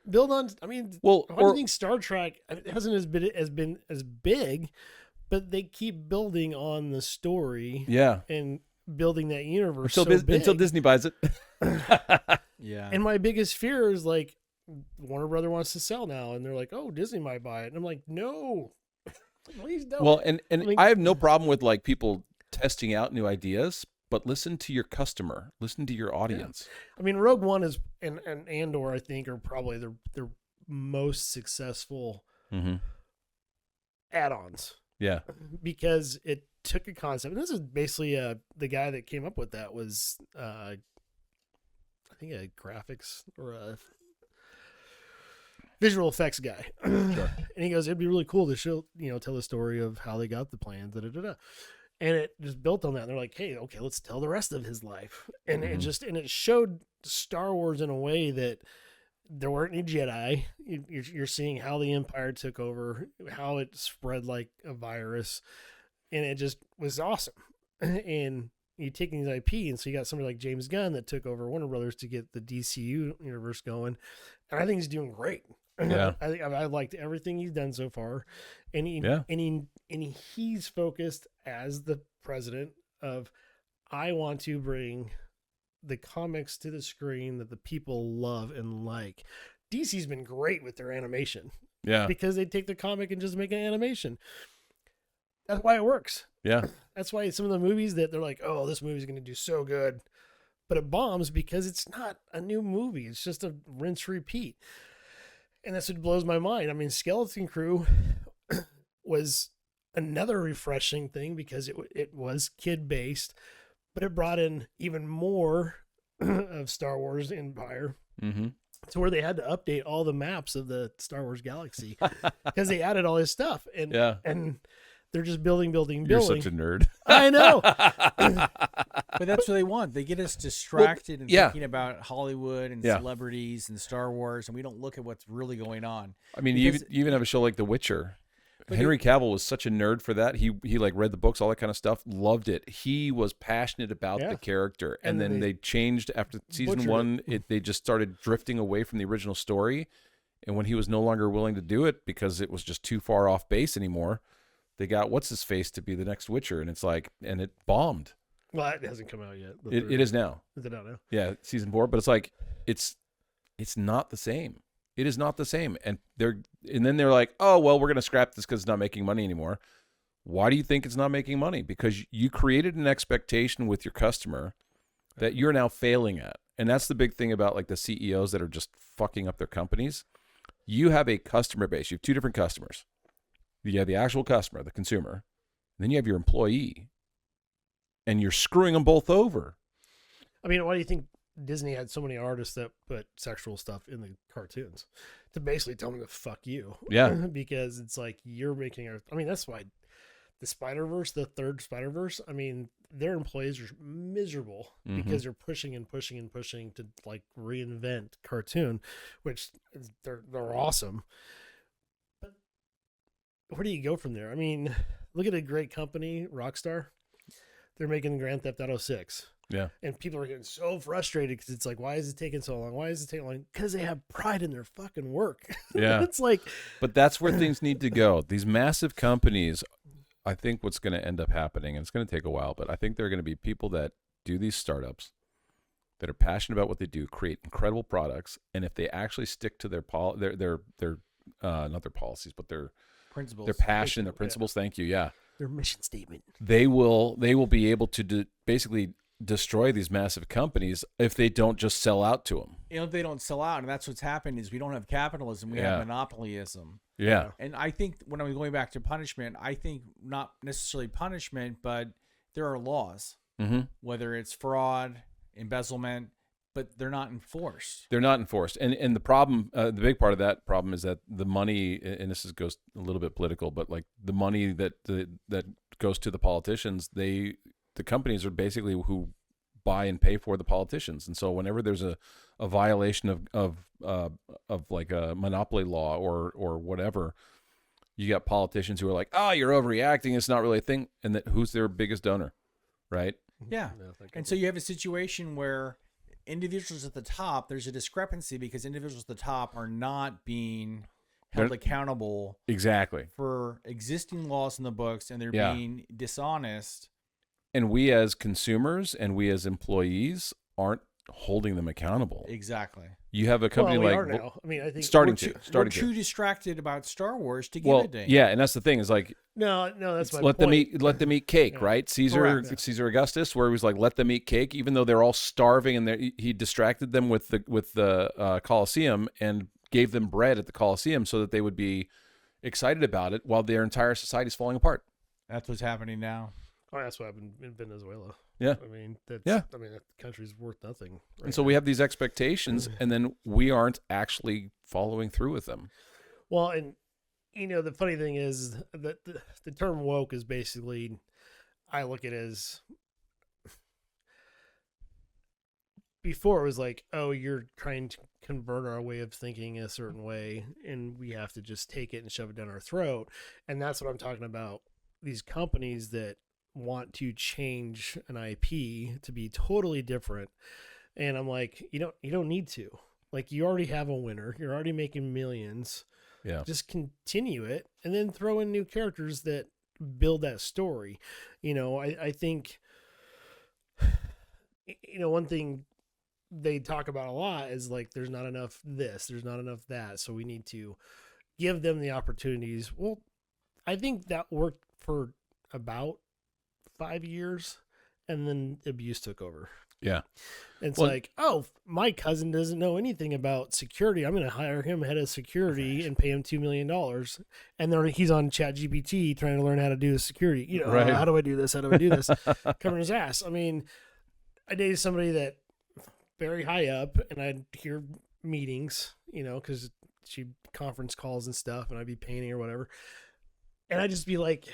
Build on. I mean, why do you think Star Trek hasn't been as big, but they keep building on the story. Yeah. And building that universe until Disney buys it. Yeah. And my biggest fear is like Warner Brother wants to sell now, and they're like, "Oh, Disney might buy it," and I'm like, "No, please don't." Well, and I have no problem with like people testing out new ideas, but listen to your customer, listen to your audience. Yeah. I mean, Rogue One is and Andor, I think, are probably their most successful add-ons. Yeah, because it took a concept, and this is basically the guy that came up with that was I think a graphics or a visual effects guy. Sure. And he goes, it'd be really cool to show, tell the story of how they got the plans, and it just built on that. And they're like, hey, okay, let's tell the rest of his life. And it showed Star Wars in a way that there weren't any Jedi. You're seeing how the Empire took over, how it spread like a virus, and it just was awesome. And you taking his IP, and so you got somebody like James Gunn that took over Warner Brothers to get the DCU universe going, and I think he's doing great. Yeah, I liked everything he's done so far, and he's focused as the president of, I want to bring the comics to the screen that the people love and like. DC's been great with their animation. Yeah. Because they take the comic and just make an animation. That's why it works. Yeah. That's why some of the movies that they're like, oh, this movie's going to do so good, but it bombs because it's not a new movie. It's just a rinse repeat. And that's what blows my mind. I mean, Skeleton Crew was another refreshing thing because it was kid based, but it brought in even more of Star Wars Empire to where they had to update all the maps of the Star Wars galaxy because they added all this stuff. And they're just building. You're such a nerd. I know. But that's what they want. They get us distracted and thinking about Hollywood and celebrities and Star Wars, and we don't look at what's really going on. I mean, you even have a show like The Witcher. Henry Cavill was such a nerd for that. He like read the books, all that kind of stuff, loved it. He was passionate about the character. And then they changed after season one. They just started drifting away from the original story. And when he was no longer willing to do it because it was just too far off base anymore, they got what's-his-face to be the next Witcher. And it's like, and it bombed. Well, it hasn't come out yet. It is now. Is it out now? Yeah, season 4. But it's like, it's not the same. It is not the same. And then they're like, oh, well, we're going to scrap this because it's not making money anymore. Why do you think it's not making money? Because you created an expectation with your customer that you're now failing at. And that's the big thing about like the CEOs that are just fucking up their companies. You have a customer base. You have two different customers. You have the actual customer, the consumer. Then you have your employee. And you're screwing them both over. I mean, why do you think Disney had so many artists that put sexual stuff in the cartoons? To basically tell them to fuck you. Yeah. Because it's like you're making our... I mean, that's why the Spider-Verse, the third Spider-Verse, I mean, their employees are miserable because they're pushing and pushing and pushing to like reinvent cartoon, which they're awesome. But where do you go from there? I mean, look at a great company, Rockstar. They're making Grand Theft Auto 6. Yeah. And people are getting so frustrated because it's like, why is it taking so long? Why is it taking long? Because they have pride in their fucking work. Yeah. It's like... But that's where things need to go. These massive companies... I think what's going to end up happening, and it's going to take a while, but I think there are going to be people that do these startups that are passionate about what they do, create incredible products, and if they actually stick to their not their policies, but their Principles. their passion, their principles. Yeah. Thank you. Yeah, their mission statement. They will be able to basically destroy these massive companies if they don't just sell out to them. If they don't sell out, and that's what's happened is we don't have capitalism, we have monopolyism. Yeah. And I think when I'm going back to punishment, I think not necessarily punishment, but there are laws, whether it's fraud, embezzlement, but they're not enforced. They're not enforced. And the problem, the big part of that problem is that the money, and this goes a little bit political, but like the money that goes to the politicians, the companies are basically who buy and pay for the politicians. And so whenever there's a violation of like a monopoly law or whatever, you got politicians who are like, oh, you're overreacting. It's not really a thing. And that who's their biggest donor, right? Yeah. And so you have a situation where individuals at the top, there's a discrepancy because individuals at the top are not being held accountable exactly for existing laws in the books, and they're being dishonest. And we as consumers and we as employees aren't holding them accountable. Exactly. You have a company we like are now. I mean, I think we're too distracted about Star Wars to give a damn. Yeah, and that's the thing is like no, that's my let point. them eat cake, right? Caesar Augustus, where he was like, let them eat cake, even though they're all starving, and he distracted them with the Colosseum and gave them bread at the Colosseum so that they would be excited about it while their entire society is falling apart. That's what's happening now. Oh, that's what happened in Venezuela. Yeah. I mean, I mean, that country's worth nothing. Right and so we have these expectations, and then we aren't actually following through with them. Well, and, you know, the funny thing is that the term woke is basically, I look at it as, before it was like, oh, you're trying to convert our way of thinking a certain way, and we have to just take it and shove it down our throat. And that's what I'm talking about. These companies that want to change an IP to be totally different, and I'm like, you don't need to. Like, you already have a winner. You're already making millions. Yeah. Just continue it, and then throw in new characters that build that story. You know, I think, you know, one thing they talk about a lot is like, there's not enough this, there's not enough that, so we need to give them the opportunities. Well, I think that worked for about 5 years, and then abuse took over. Yeah. It's like, oh, my cousin doesn't know anything about security. I'm going to hire him head of security and pay him $2 million. And then he's on ChatGPT trying to learn how to do the security. You know, right. How do I do this? How do I do this? Covering his ass. I mean, I dated somebody that very high up, and I'd hear meetings, you know, because she conference calls and stuff, and I'd be painting or whatever. And I'd just be like,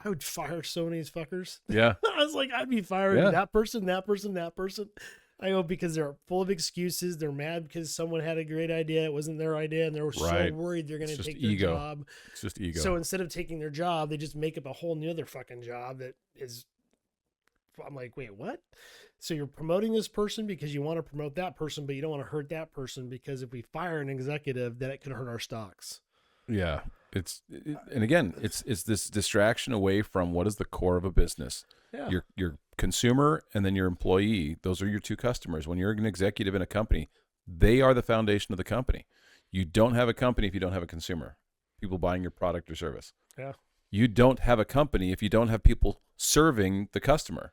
I would fire so many of these fuckers. Yeah. I was like, I'd be firing that person, that person, that person. I go, because they're full of excuses. They're mad because someone had a great idea. It wasn't their idea. And they were so worried they're going to take their job. It's just ego. So instead of taking their job, they just make up a whole new other fucking job that is, I'm like, wait, what? So you're promoting this person because you want to promote that person, but you don't want to hurt that person, because if we fire an executive, then it can hurt our stocks. Yeah. And again, it's this distraction away from what is the core of a business. Yeah. Your consumer and then your employee. Those are your two customers. When you're an executive in a company, they are the foundation of the company. You don't have a company if you don't have a consumer, people buying your product or service. Yeah. You don't have a company if you don't have people serving the customer.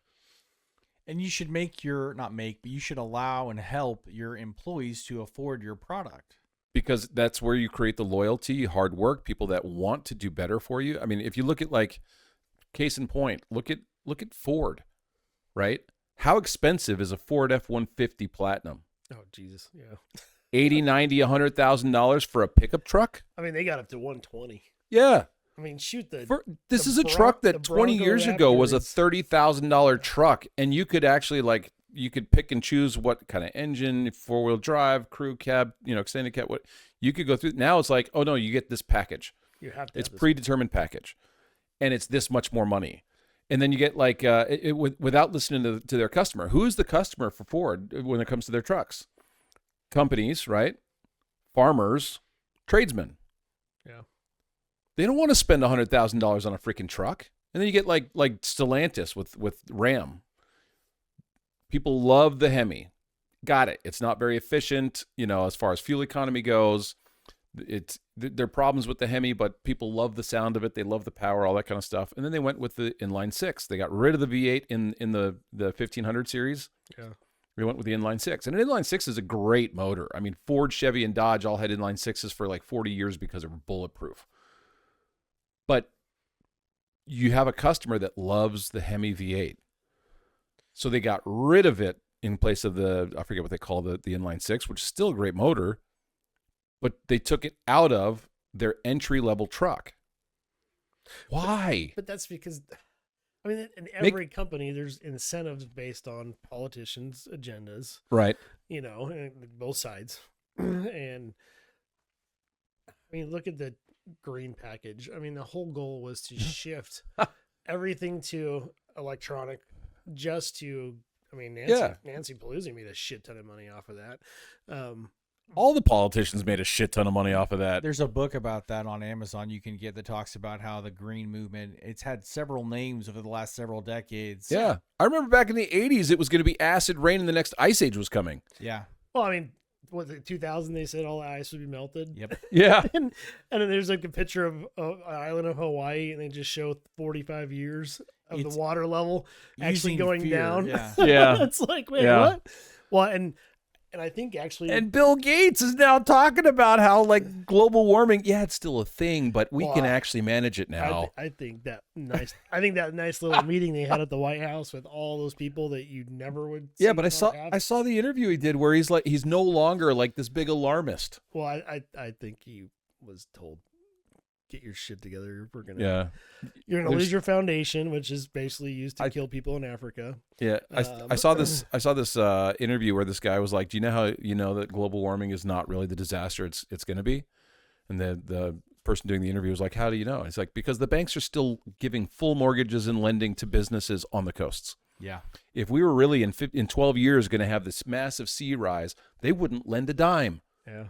And you should make but you should allow and help your employees to afford your product. Because that's where you create the loyalty, hard work, people that want to do better for you. I mean, if you look at like case in point, look at Ford, right? How expensive is a Ford F-150 Platinum? Oh, Jesus. Yeah. $80,000, $90,000, $100,000 for a pickup truck? I mean, they got up to 120. Yeah. I mean, shoot, this is a truck that 20 Bronco years ago Raptor was a is- $30,000 truck, and you could actually you could pick and choose what kind of engine, 4-wheel drive, crew cab, extended cab. What you could go through. Now it's like, oh no, you get this package. You have to. It's have this. predetermined package, and it's this much more money. And then you get without listening to their customer. Who is the customer for Ford when it comes to their trucks? Companies, right? Farmers, tradesmen. Yeah. They don't want to spend $100,000 on a freaking truck. And then you get like Stellantis with Ram. People love the Hemi. Got it. It's not very efficient, as far as fuel economy goes. There are problems with the Hemi, but people love the sound of it. They love the power, all that kind of stuff. And then they went with the inline six. They got rid of the V8 in the 1500 series. Yeah. We went with the inline six. And an inline six is a great motor. I mean, Ford, Chevy, and Dodge all had inline sixes for like 40 years because they were bulletproof. But you have a customer that loves the Hemi V8. So they got rid of it in place of I forget what they call the inline six, which is still a great motor, but they took it out of their entry-level truck. Why? But that's because, I mean, in every company, there's incentives based on politicians' agendas, Right. and both sides. And, I mean, look at the green package. I mean, the whole goal was to shift everything to electronic just to, I mean, Nancy Pelosi made a shit ton of money off of that. All the politicians made a shit ton of money off of that. There's a book about that on Amazon you can get that talks about how the green movement, it's had several names over the last several decades. Yeah. I remember back in the 80s, it was going to be acid rain and the next ice age was coming. Yeah. Well, I mean, was it 2000? They said all the ice would be melted. Yep. Yeah. And then there's like a picture of an island of Hawaii, and they just show 45 years of It's the water level actually using going fear, down. yeah. Yeah. It's like, wait, Yeah. what? Well, and I think actually, And Bill Gates is now talking about how global warming, it's still a thing, but we can actually manage it now. I think that nice little meeting they had at the White House with all those people that you never would. See Yeah, but have. I saw the interview he did where he's no longer like this big alarmist. Well, I think he was told, get your shit together. You're gonna lose your foundation, which is basically used to kill people in Africa. Yeah, I saw this interview where this guy was like, "Do you know how you know that global warming is not really the disaster it's going to be?" And the person doing the interview was like, "How do you know?" It's like, because the banks are still giving full mortgages and lending to businesses on the coasts. Yeah. If we were really in 12 years going to have this massive sea rise, they wouldn't lend a dime. Yeah,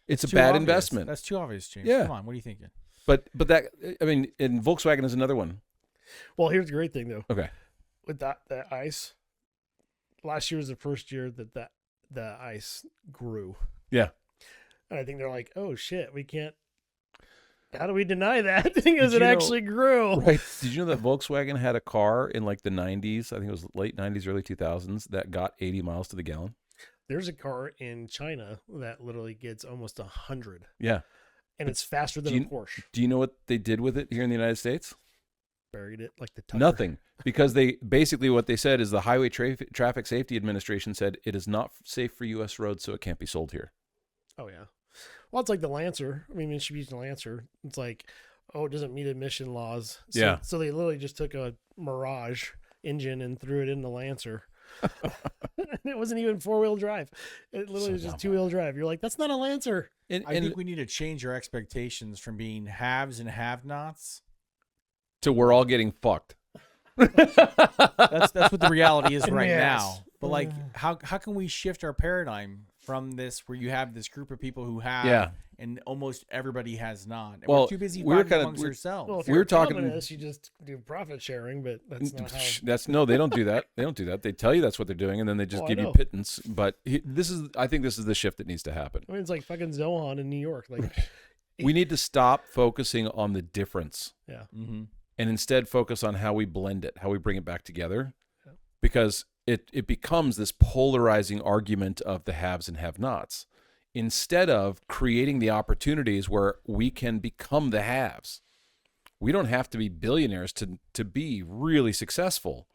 It's a Too bad obvious. investment. That's too obvious, James. Yeah. Come on, what are you thinking? But and Volkswagen is another one. Well, here's the great thing though. Okay. With that ice, last year was the first year that the ice grew. Yeah. And I think they're like, oh shit, we can't. How do we deny that? Because it you know- actually grew. Right. Did you know that Volkswagen had a car in like the 90s? I think it was late 90s, early 2000s that got 80 miles to the gallon. There's a car in China that literally gets almost 100, Yeah. and it's faster than do a you- Porsche. Do you know what they did with it here in the United States? Buried it like the Tucker. Nothing. Because what they said is the Highway Traffic Safety Administration said it is not safe for U.S. roads, so it can't be sold here. Oh yeah. Well, it's like the Lancer. I mean, Mitsubishi Lancer. It's like, oh, it doesn't meet emission laws. So, Yeah. So they literally just took a Mirage engine and threw it in the Lancer. It wasn't even 4-wheel drive. It literally was just 2-wheel drive. You're like, that's not a Lancer. I think we need to change our expectations from being haves and have-nots. So we're all getting fucked. That's what the reality is right Yes. now. But like, how can we shift our paradigm from this, where you have this group of people who have, Yeah. and almost everybody has not? And Well, we're too busy we were fighting kinda- amongst ourselves. Well, if We you're were talking- communist, you just do profit sharing, but that's not how. No, they don't do that. They don't do that. They tell you that's what they're doing, and then they just Oh, I give you know. pittance. But I think this is the shift that needs to happen. I mean, it's like fucking Zohan in New York. Like, We need to stop focusing on the difference Yeah. Mm-hmm. and instead focus on how we blend it, how we bring it back together, Yeah. because it becomes this polarizing argument of the haves and have-nots instead of creating the opportunities where we can become the haves. We don't have to be billionaires to be really successful.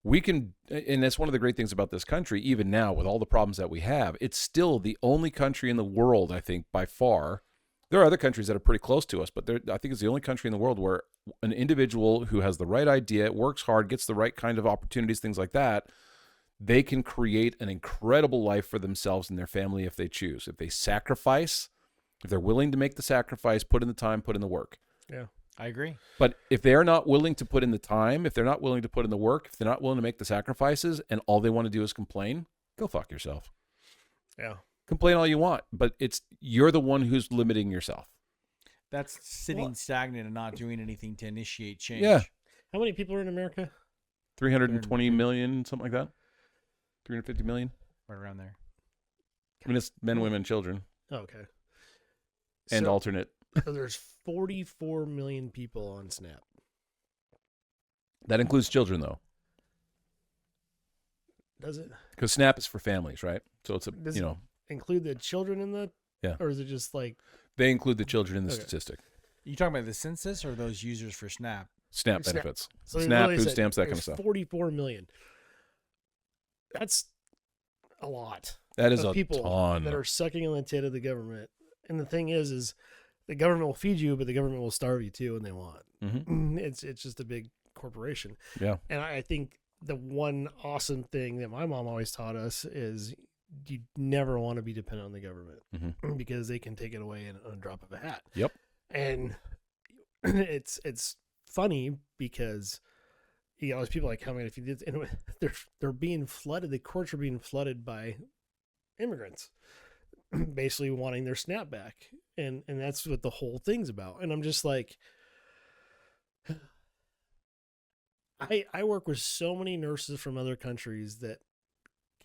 We can, and that's one of the great things about this country, even now with all the problems that we have, it's still the only country in the world, I think, by far. There are other countries that are pretty close to us, but I think it's the only country in the world where an individual who has the right idea, works hard, gets the right kind of opportunities, things like that, they can create an incredible life for themselves and their family if they choose. If they sacrifice, if they're willing to make the sacrifice, put in the time, put in the work. Yeah. I agree. But if they're not willing to put in the time, if they're not willing to put in the work, if they're not willing to make the sacrifices, and all they want to do is complain, go fuck yourself. Yeah. Complain all you want, but you're the one who's limiting yourself. That's sitting stagnant and not doing anything to initiate change. Yeah. How many people are in America? 320 million, something like that. 350 million. Right around there. I mean, it's men, women, children, Okay. and So- alternate. So there's 44 million people on Snap. That includes children, though, Does it because Snap is for families, right? So it's Does it- include the children in the? Yeah. Or is it just like they include the children in the Okay. statistic. You talking about the census or those users for Snap? Snap Snap. benefits, so they Snap, literally food said stamps, that kind of there's stuff. 44 million. That's a lot. That is of a people ton. that are sucking on the tit of the government. And the thing is the government will feed you, but the government will starve you too when they want. Mhm. It's just a big corporation. Yeah. And I think the one awesome thing that my mom always taught us is you never want to be dependent on the government because they can take it away in a drop of a hat. Yep. And it's funny because you know, there's people like coming if you did, and they're being flooded. The courts are being flooded by immigrants, basically wanting their snap back, and that's what the whole thing's about. And I'm just like, I work with so many nurses from other countries that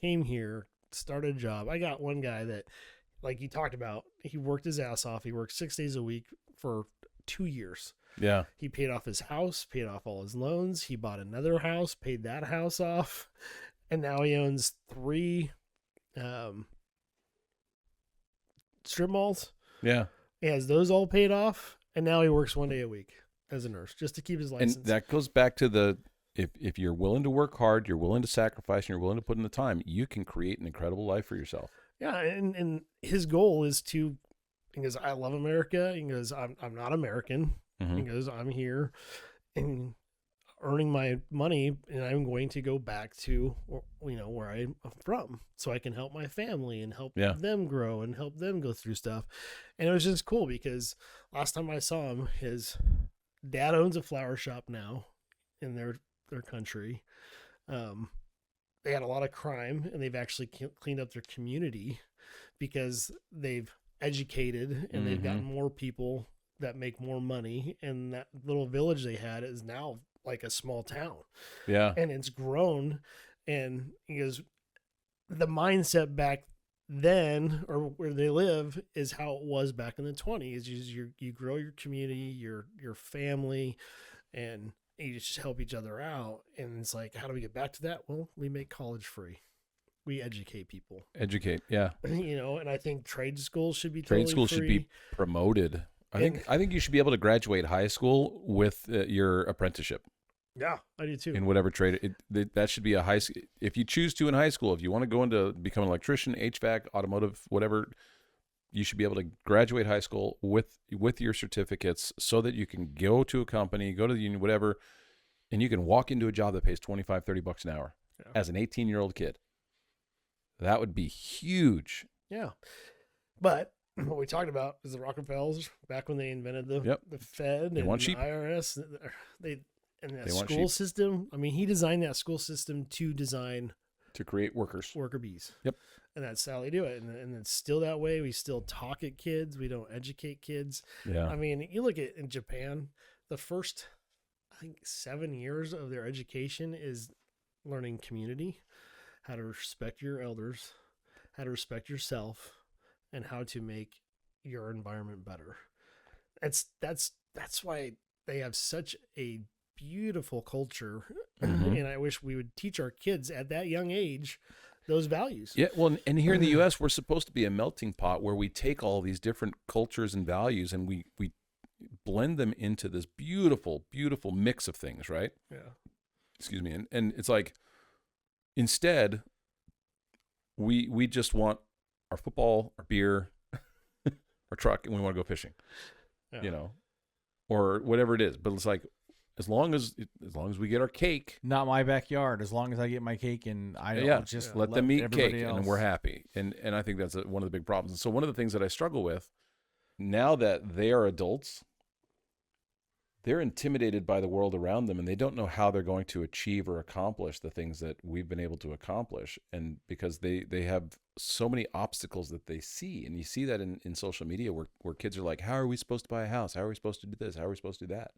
came here, started a job. I got one guy that, like you talked about, he worked his ass off. He worked 6 days a week for 2 years. Yeah. He paid off his house, paid off all his loans. He bought another house, paid that house off, and now he owns 3 strip malls. Yeah. He has those all paid off, and now he works 1 day a week as a nurse just to keep his license. And that goes back to the if you're willing to work hard, you're willing to sacrifice, and you're willing to put in the time, you can create an incredible life for yourself. Yeah, and his goal is to, he goes, I love America. He goes, I'm not American. Mhm. He goes, I'm here and earning my money, and I'm going to go back to, you know, where I'm from, so I can help my family and help Yeah. them grow and help them go through stuff. And it was just cool because last time I saw him, his dad owns a flower shop now in their country. They had a lot of crime, and they've actually cleaned up their community because they've educated and they've gotten more people that make more money, and that little village they had is now like a small town. Yeah. And it's grown. And he goes, the mindset back then, or where they live, is how it was back in the 20s. You grow your community, your family, and you just help each other out. And it's like, how do we get back to that? Well, we make college free. We educate people. Educate. Yeah. You know, and I think trade schools should be Trade totally schools should be free. promoted. I think you should be able to graduate high school with your apprenticeship Yeah, I do too. in whatever trade. That should be a high. If you choose to in high school, if you want to go into become an electrician, HVAC, automotive, whatever, you should be able to graduate high school with your certificates so that you can go to a company, go to the union, whatever, and you can walk into a job that pays $25-$30 an hour as an 18-year-old kid. That would be huge. Yeah. But what we talked about is the Rockefellers back when they invented the Fed and want the sheep. IRS. And that They want school sheep. system. I mean, he designed that school system to design To create workers. worker bees. Yep. And that's how they do it. And it's still that way. We still talk at kids. We don't educate kids. Yeah. I mean, you look at in Japan, the first, I think, 7 years of their education is learning community, how to respect your elders, how to respect yourself, and how to make your environment better. that's why they have such a beautiful culture, Mhm. and I wish we would teach our kids at that young age those values. Yeah, well, and here in the U.S., we're supposed to be a melting pot where we take all these different cultures and values and we blend them into this beautiful, beautiful mix of things, right? Yeah. Excuse me. And it's like, instead, we just want our football, our beer, our truck, and we want to go fishing, Yeah. or whatever it is. But it's like, as long as we get our cake, Not my backyard. As long as I get my cake and I don't just let them eat everybody cake else. and we're happy. And I think that's one of the big problems. And so one of the things that I struggle with now that they are adults, they're intimidated by the world around them and they don't know how they're going to achieve or accomplish the things that we've been able to accomplish. And because they have so many obstacles that they see, and you see that in social media where kids are like, how are we supposed to buy a house? How are we supposed to do this? How are we supposed to do that?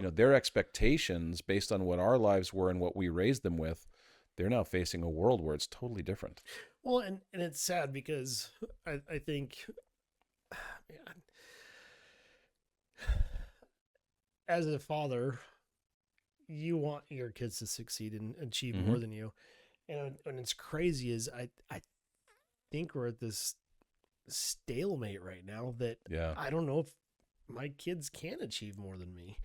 Yeah. Their expectations based on what our lives were and what we raised them with, they're now facing a world where it's totally different. Well, and it's sad because I think, man, as a father, you want your kids to succeed and achieve more than you. And it's crazy is I think we're at this stalemate right now that I don't know if my kids can achieve more than me.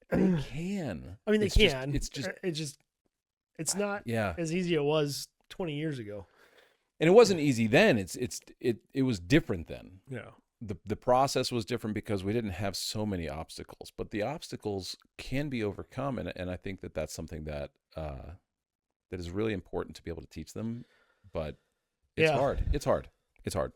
They can. I mean, they can. It's not as easy as it was 20 years ago. And it wasn't easy then. It was different then. Yeah. The process was different because we didn't have so many obstacles, but the obstacles can be overcome. And I think that that's something that is really important to be able to teach them, but it's hard. It's hard.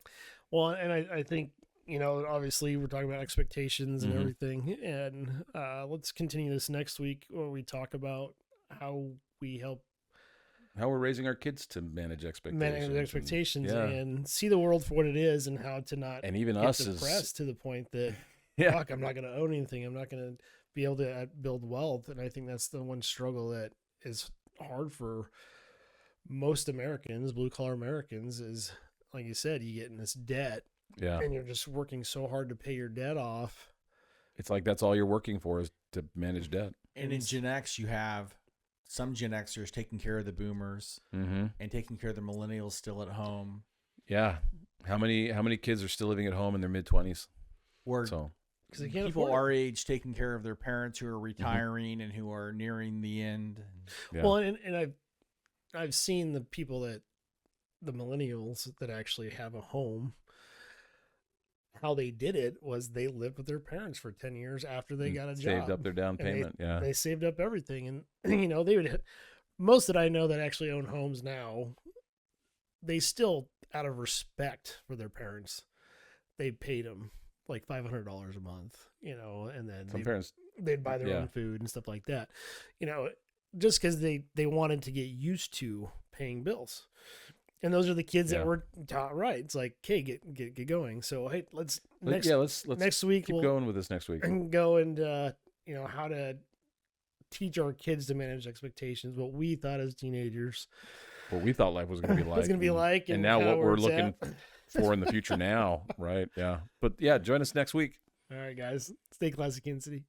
Well, and I think, obviously we're talking about expectations and everything, and let's continue this next week where we talk about how we're raising our kids to manage expectations, and see the world for what it is, and how to not and even get us depressed to the point that fuck, I'm not going to own anything. I'm not going to be able to build wealth. And I think that's the one struggle that is hard for most Americans, blue collar Americans, is like you said, you get in this debt. Yeah. And you're just working so hard to pay your debt off. It's like that's all you're working for is to manage debt. And in Gen X, you have some Gen Xers taking care of the boomers and taking care of the millennials still at home. Yeah. How many kids are still living at home in their mid-20s? Because people our age taking care of their parents who are retiring and who are nearing the end. Yeah. Well, and I've seen the people the millennials that actually have a home. How they did it was they lived with their parents for 10 years after they got a job. Saved up their down payment. They saved up everything. And, they would, most that I know that actually own homes now, they still, out of respect for their parents, they paid them like $500 a month, and then some parents, they'd buy their own food and stuff like that, just because they wanted to get used to paying bills. And those are the kids that were taught right. It's like, okay, get going. So hey, let's next week keep going with this next week. And go and how to teach our kids to manage expectations. What we thought as teenagers, what we thought life was going to be like, and now what we're looking for in the future now, right? Yeah, but join us next week. All right, guys, stay classy, Kansas City.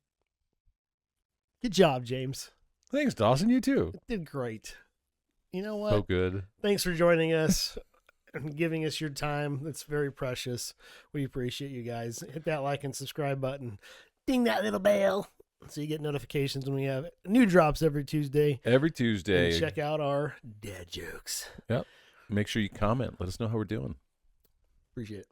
Good job, James. Thanks, Dawson. You too. Did great. You know what? So good. Thanks for joining us and giving us your time. It's very precious. We appreciate you guys. Hit that like and subscribe button. Ding that little bell so you get notifications when we have new drops every Tuesday. Every Tuesday. And check out our dad jokes. Yep. Make sure you comment. Let us know how we're doing. Appreciate it.